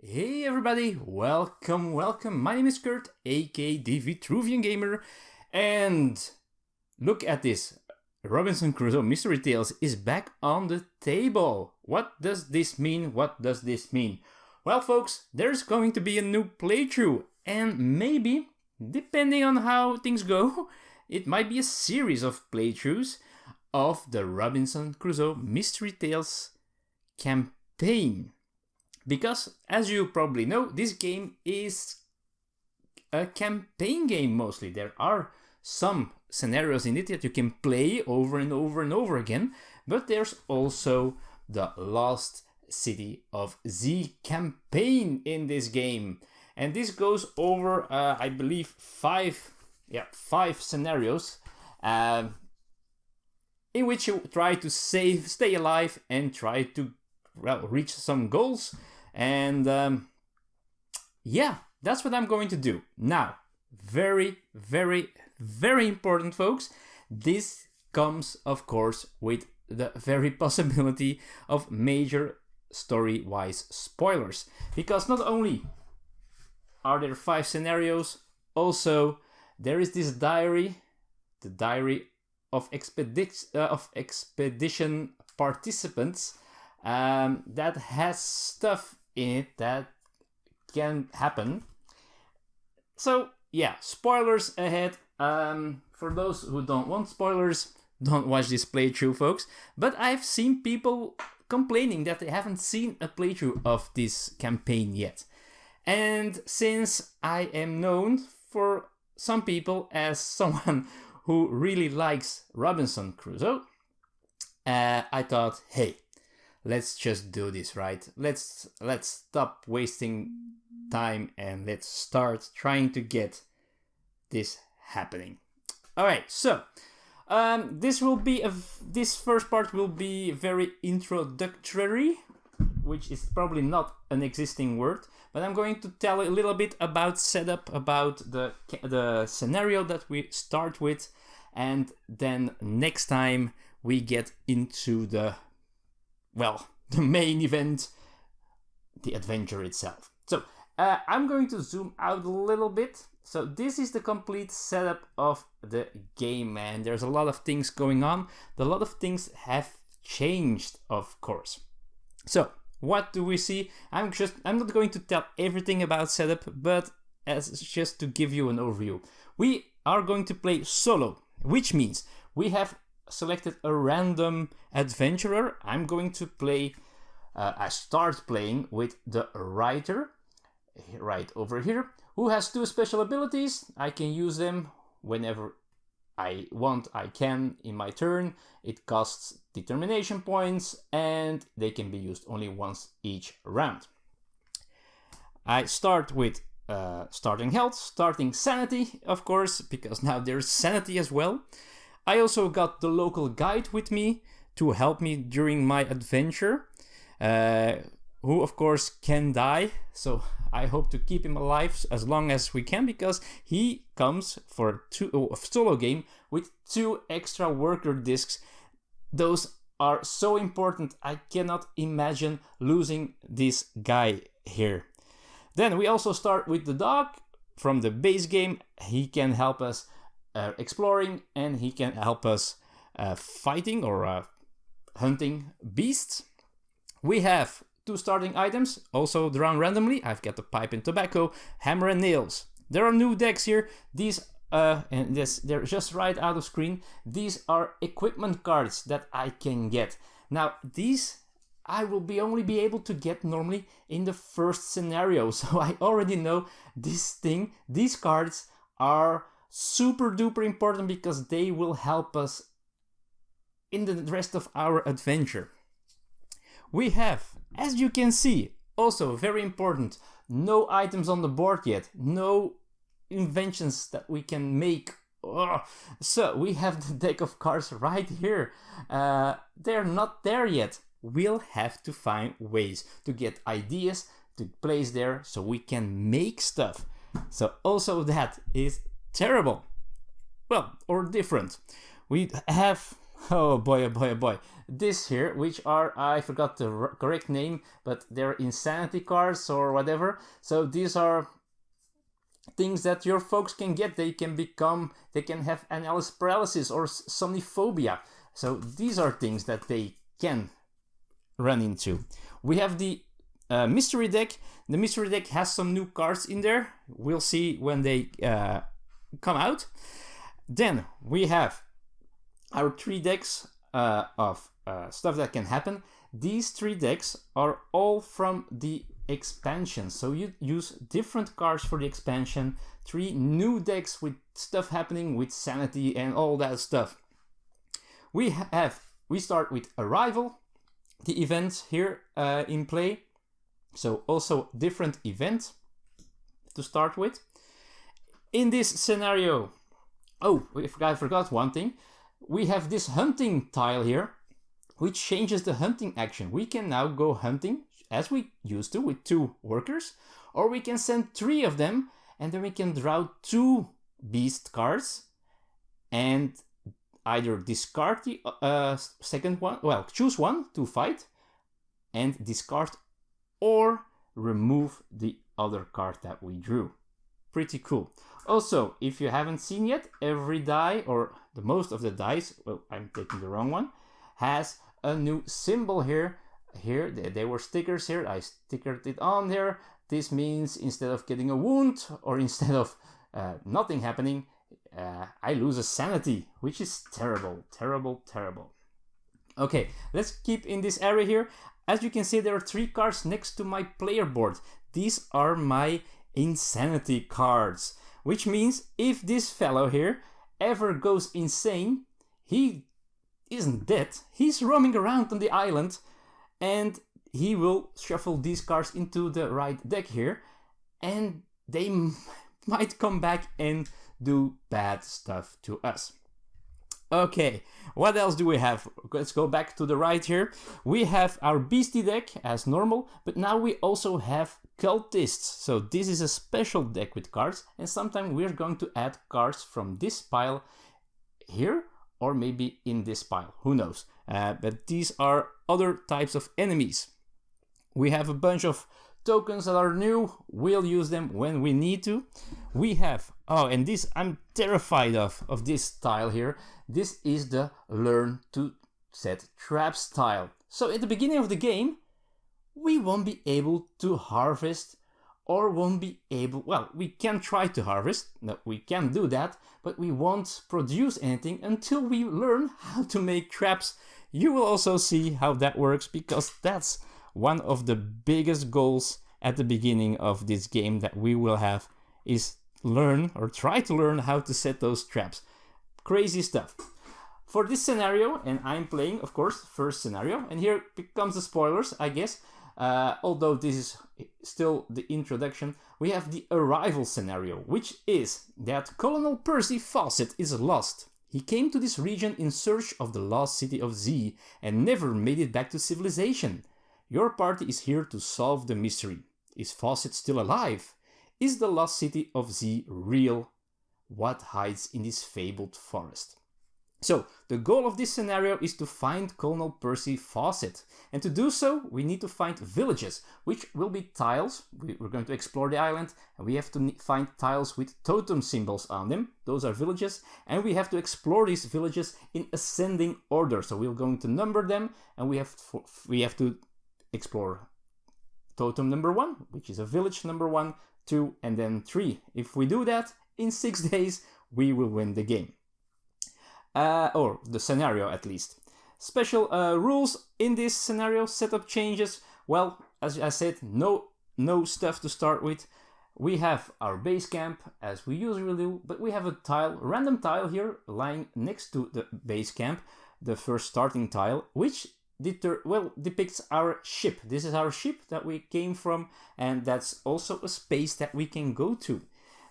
Hey everybody, welcome. My name is Kurt, aka the Vitruvian Gamer, and look at this. Robinson Crusoe Mystery Tales is back on the table. What does this mean? Well, folks, there's going to be a new playthrough, and maybe, depending on how things go, it might be a series of playthroughs of the Robinson Crusoe Mystery Tales campaign. Because, as you probably know, this game is a campaign game mostly. There are some scenarios in it that you can play over and over again, but there's also the Lost City of Z campaign in this game. And this goes over, I believe, five scenarios in which you try to stay alive, and try to, reach some goals. And that's what I'm going to do. Now, very important, folks. This comes, of course, with the very possibility of major story-wise spoilers. Because not only are there 5 scenarios, also there is this diary, the diary of expedition participants, that has stuff in it that can happen. So yeah, spoilers ahead. For those who don't want spoilers, don't watch this playthrough, folks. But I've seen people complaining that they haven't seen a playthrough of this campaign yet. And since I am known for some people as someone who really likes Robinson Crusoe, I thought, hey, let's just do this, right? Let's stop wasting time and let's start trying to get this happening. All right, so this first part will be very introductory, which is probably not an existing word, but I'm going to tell a little bit about setup, about the scenario that we start with, and then next time we get into the main event, the adventure itself. So I'm going to zoom out a little bit. So this is the complete setup of the game, and there's a lot of things going on. A lot of things have changed, of course. So what do we see? I'm not going to tell everything about setup, but as just to give you an overview. We are going to play solo, which means we have selected a random adventurer. I'm going to play, I start playing with the writer, right over here, who has 2 special abilities. I can use them whenever I want, I can in my turn. It costs determination points, and they can be used only once each round. I start with starting health, starting sanity, of course, because now there's sanity as well. I also got the local guide with me to help me during my adventure, who of course can die, so I hope to keep him alive as long as we can, because he comes for a solo game with 2 extra worker discs. Those are so important, I cannot imagine losing this guy here. Then we also start with the dog from the base game. He can help us exploring, and he can help us fighting or hunting beasts. We have 2 starting items, also drawn randomly. I've got the pipe and tobacco, hammer and nails. There are new decks here. These they're just right out of screen. These are equipment cards that I can get. Now these I will only be able to get normally in the first scenario. So I already know these cards are super duper important, because they will help us in the rest of our adventure. We have, as you can see, also very important, no items on the board yet, no inventions that we can make. So we have the deck of cards right here. They're not there yet. We'll have to find ways to get ideas to place there so we can make stuff. So also that is terrible. Well, or different. We have Oh boy, oh boy, oh boy. This here, which are, I forgot the correct name, but they're insanity cards or whatever. So these are things that your folks can get. They can have analysis paralysis or somniphobia. So these are things that they can run into. We have the mystery deck. The mystery deck has some new cards in there. We'll see when they come out. Then we have our 3 decks of stuff that can happen. These 3 decks are all from the expansion. So you use different cards for the expansion. 3 new decks with stuff happening with sanity and all that stuff. We start with Arrival, the event here in play. So also different event to start with. In this scenario, I forgot one thing. We have this hunting tile here, which changes the hunting action. We can now go hunting as we used to with 2 workers, or we can send 3 of them, and then we can draw 2 beast cards and either discard the second one, choose one to fight and discard, or remove the other card that we drew. Pretty cool. Also, if you haven't seen yet, every die, or the most of the dice, I'm taking the wrong one, has a new symbol here. Here, there were stickers here. I stickered it on there. This means instead of getting a wound, or instead of nothing happening, I lose a sanity, which is terrible, terrible, terrible. Okay, let's keep in this area here. As you can see, there are 3 cards next to my player board. These are my insanity cards, which means if this fellow here ever goes insane, he isn't dead. He's roaming around on the island, and he will shuffle these cards into the right deck here, and they might come back and do bad stuff to us. Okay, what else do we have? Let's go back to the right here. We have our beastie deck as normal, but now we also have cultists. So this is a special deck with cards, and sometimes we're going to add cards from this pile here, or maybe in this pile, who knows. But these are other types of enemies. We have a bunch of tokens that are new. We'll use them when we need to. We have, and this, I'm terrified of this tile here. This is the learn to set traps tile. So at the beginning of the game, we won't be able to harvest, or won't be able, we can try to harvest, no, we can do that, but we won't produce anything until we learn how to make traps. You will also see how that works, because that's one of the biggest goals at the beginning of this game that we will have, is learn, or try to learn, how to set those traps. Crazy stuff. For this scenario, and I'm playing, of course, first scenario, and here comes the spoilers, I guess. Although this is still the introduction, we have the Arrival scenario, which is that Colonel Percy Fawcett is lost. He came to this region in search of the lost city of Z and never made it back to civilization. Your party is here to solve the mystery. Is Fawcett still alive? Is the lost city of Z real? What hides in this fabled forest? So, the goal of this scenario is to find Colonel Percy Fawcett. And to do so, we need to find villages, which will be tiles. We're going to explore the island, and we have to find tiles with totem symbols on them. Those are villages, and we have to explore these villages in ascending order. So we're going to number them, and we have to explore totem number 1, which is a village number 1, 2, and then 3. If we do that in 6 days, we will win the game. Or the scenario at least. Special rules in this scenario, setup changes. Well, as I said, no stuff to start with. We have our base camp as we usually do, but we have a random tile here lying next to the base camp, the first starting tile, which depicts our ship. This is our ship that we came from, and that's also a space that we can go to.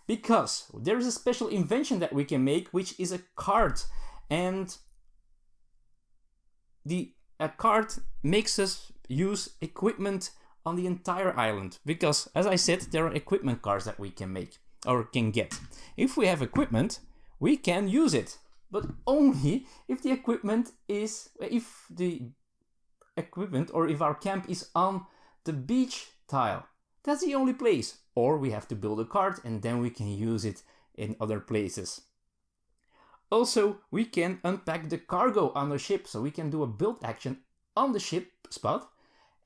Because there is a special invention that we can make, which is a cart. And a cart makes us use equipment on the entire island. Because, as I said, there are equipment cards that we can make, or can get. If we have equipment, we can use it. but only if the equipment or if our camp is on the beach tile. That's the only place. Or we have to build a cart and then we can use it in other places. Also, we can unpack the cargo on the ship, so we can do a build action on the ship spot,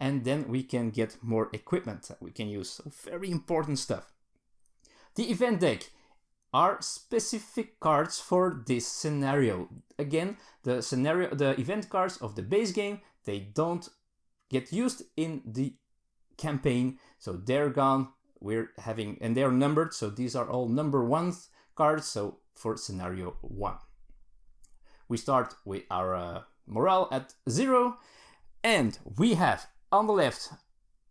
and then we can get more equipment that we can use. So very important stuff. The event deck are specific cards for this scenario. Again, the event cards of the base game, they don't get used in the campaign, so they're gone. And they're numbered, so these are all number 1 cards, so for scenario 1. We start with our morale at 0, and we have on the left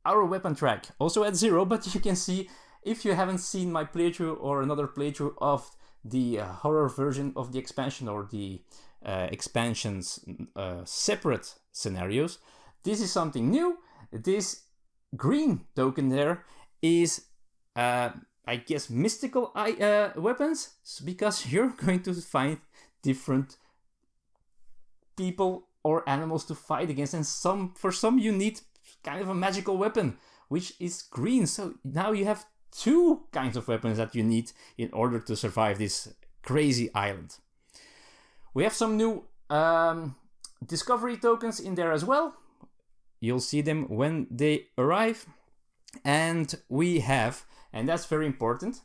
our weapon track also at 0, but you can see, if you haven't seen my playthrough or another playthrough of the horror version of the expansion or the expansion's separate scenarios, this is something new. This green token there is, I guess, mystical weapons, because you're going to find different people or animals to fight against, and for some you need kind of a magical weapon, which is green. So now you have 2 kinds of weapons that you need in order to survive this crazy island. We have some new discovery tokens in there as well. You'll see them when they arrive. And we have, and that's very important,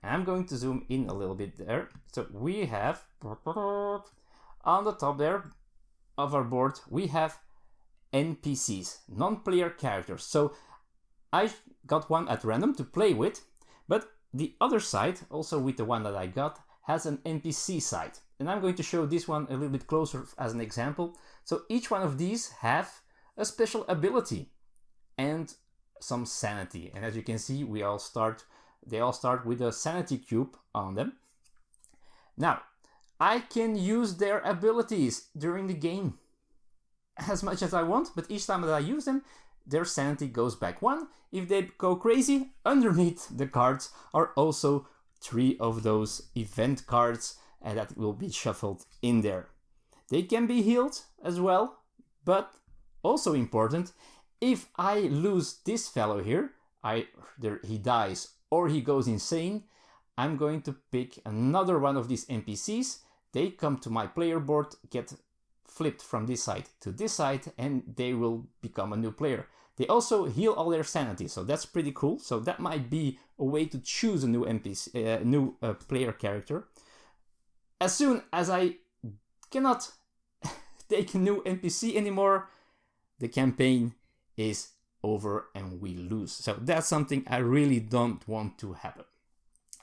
I'm going to zoom in a little bit there. So we have, on the top there of our board, we have NPCs, non-player characters. So I got one at random to play with, but the other side, also with the one that I got, has an NPC side. And I'm going to show this one a little bit closer as an example. So each one of these have a special ability and some sanity, and as you can see, they all start with a sanity cube on them. Now, I can use their abilities during the game as much as I want, but each time that I use them, their sanity goes back 1. If they go crazy, underneath the cards are also 3 of those event cards, and that will be shuffled in there. They can be healed as well, but also important, if I lose this fellow here, he dies or he goes insane, I'm going to pick another one of these NPCs. They come to my player board, get flipped from this side to this side, and they will become a new player. They also heal all their sanity, so that's pretty cool. So that might be a way to choose a new player character. As soon as I cannot take a new NPC anymore, the campaign is over and we lose. So that's something I really don't want to happen.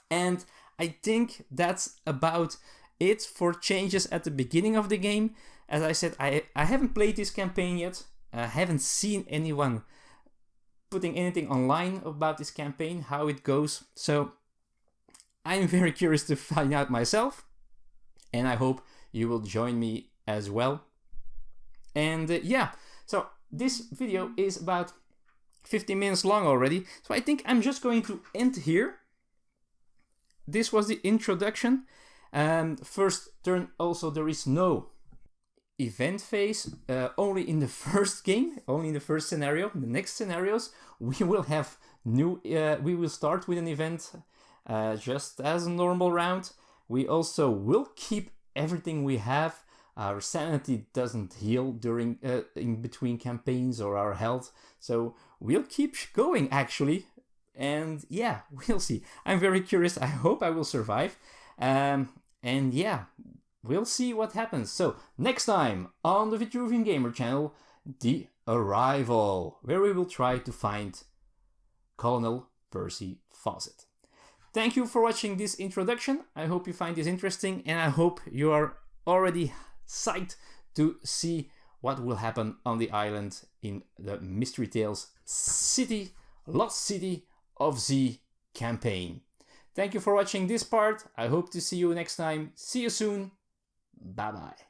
And I think that's about it for changes at the beginning of the game. As I said, I haven't played this campaign yet. I haven't seen anyone putting anything online about this campaign, how it goes. So I'm very curious to find out myself. And I hope you will join me as well. And yeah, so this video is about 15 minutes long already, so I think I'm just going to end here. This was the introduction. First turn, also there is no event phase, only in the first game, only in the first scenario. In the next scenarios, we will have we will start with an event just as a normal round. We also will keep everything we have. Our sanity doesn't heal during in between campaigns, or our health, so we'll keep going actually. And yeah, we'll see. I'm very curious. I hope I will survive. And yeah, we'll see what happens. So next time on the Vitruvian Gamer channel, The Arrival, where we will try to find Colonel Percy Fawcett. Thank you for watching this introduction. I hope you find this interesting, and I hope you are already psyched to see what will happen on the island in the Mystery Tales Lost City of Z campaign. Thank you for watching this part. I hope to see you next time. See you soon. Bye bye.